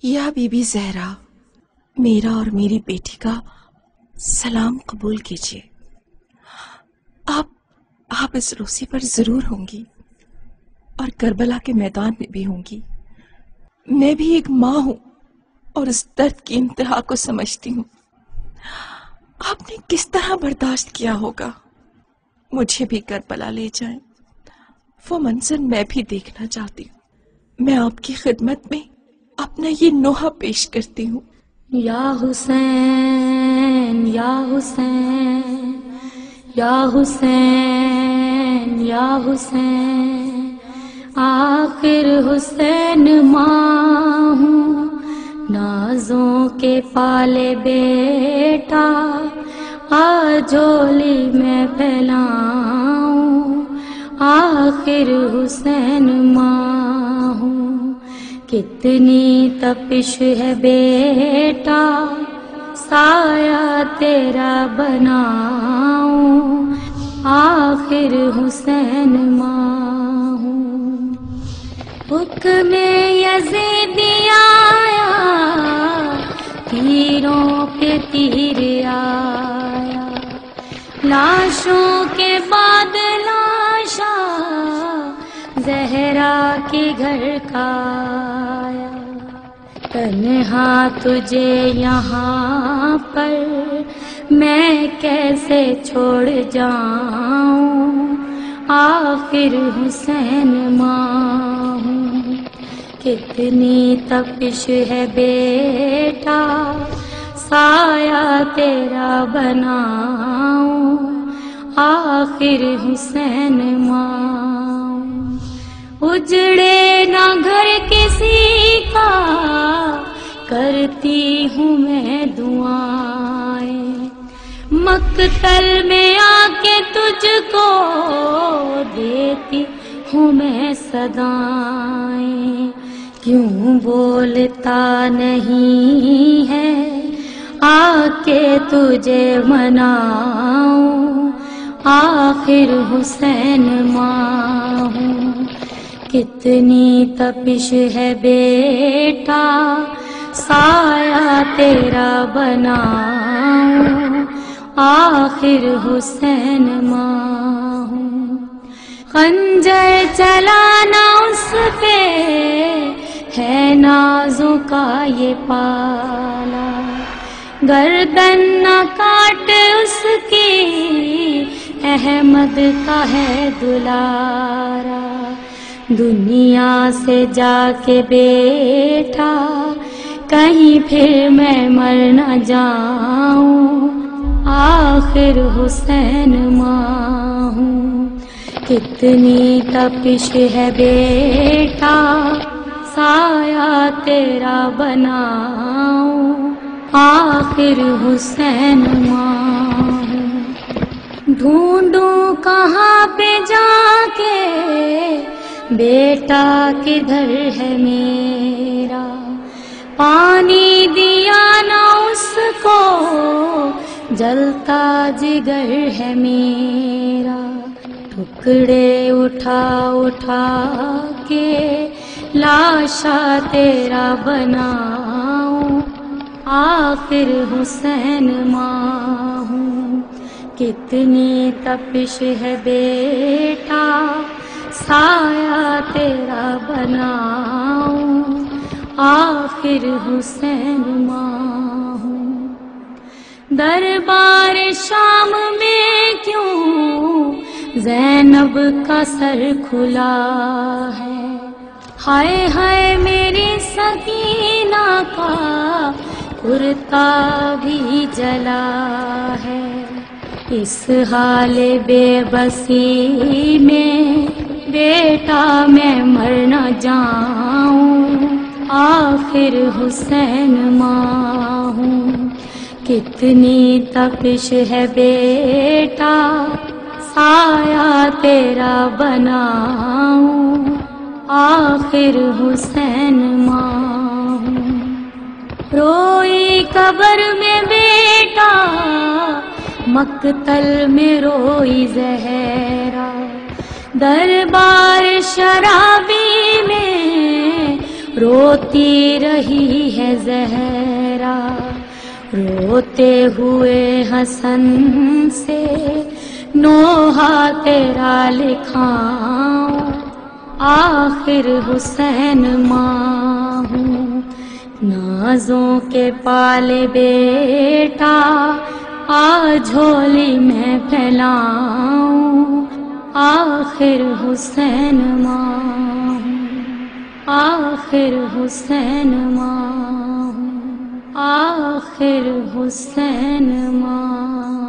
یا be be Zahra, میرا اور میری بیٹی کا سلام قبول کیجیے۔ آپ اس روسی پر ضرور ہوں گی اور کربلا کے میدان میں بھی ہوں گی۔ میں بھی ایک ماں ہوں اور اس درد کی انتہا کو سمجھتی ہوں۔ آپ نے کس طرح برداشت کیا ہوگا؟ مجھے بھی کربلا لے جائیں، وہ منظر میں بھی دیکھنا چاہتی ہوں۔ میں آپ کی خدمت میں اپنا یہ نوحہ پیش کرتی ہوں۔ یا حسین یا حسین یا حسین یا حسین، آخر حسین ماں ہوں، نازوں کے پالے بیٹا آجولی میں پھیلاؤں، آخر حسین ماں ہوں، کتنی تپش ہے بیٹا سایہ تیرا بناؤں، آخر حسین ماں ہوں۔ حکم یزیدی آیا، تیروں پہ تیر آیا، لاشوں کے بعد لاشا زہرا کے گھر کا آیا، تنہا تجھے یہاں پر میں کیسے چھوڑ جاؤں، آخر حسین ماں ہوں، کتنی تپش ہے بیٹا سایہ تیرا بناؤں، آخر حسین ماں ہوں۔ اجڑے نہ گھر کسی کا کرتی ہوں میں دعائیں، مقتل میں آ کے تجھ کو دیتی ہوں میں صدائیں، کیوں بولتا نہیں ہے آ کے تجھے مناؤں، آخر حسین ماں ہوں، کتنی تپش ہے بیٹا سایہ تیرا بناؤں، آخر حسین ماں ہوں۔ خنجر چلانا اس پہ ہے نازوں کا یہ پالا، گردن نہ کاٹ اس کی احمد کا ہے دلارا، دنیا سے جا کے بیٹا کہیں پھر میں مر نہ جاؤں، آخر حسین ماں ہوں، کتنی تپش ہے بیٹا سایہ تیرا بناؤں، آخر حسین ماں ہوں۔ ڈھونڈوں کہاں پہ جا کے بیٹا کدھر ہے میرا، پانی دیا نہ اس کو جلتا جگر ہے میرا، ٹکڑے اٹھا اٹھا کے لاشا تیرا بناؤں، آخر حسین ماں ہوں، کتنی تپش ہے بیٹا سایہ تیرا بناؤں، آخر حسین ماں ہوں۔ دربار شام میں کیوں زینب کا سر کھلا ہے، ہائے ہائے میری سکینہ کا کرتا بھی جلا ہے، اس حال بے بسی میں بیٹا میں مر نہ جاؤں، آخر حسین ماں ہوں، کتنی تپش ہے بیٹا سایہ تیرا بناؤں، آخر حسین ماں ہوں۔ روئی قبر میں بیٹا مقتل میں روئی زہرا، دربار شرابی میں روتی رہی ہے زہرا، روتے ہوئے حسن سے نوحہ تیرا لکھاؤں، آخر حسین ماں ہوں، نازوں کے پالے بیٹا آ جھولی میں پھیلاؤں، آخر حسین ماں ہوں، آخر حسین ماں ہوں، آخر حسین ماں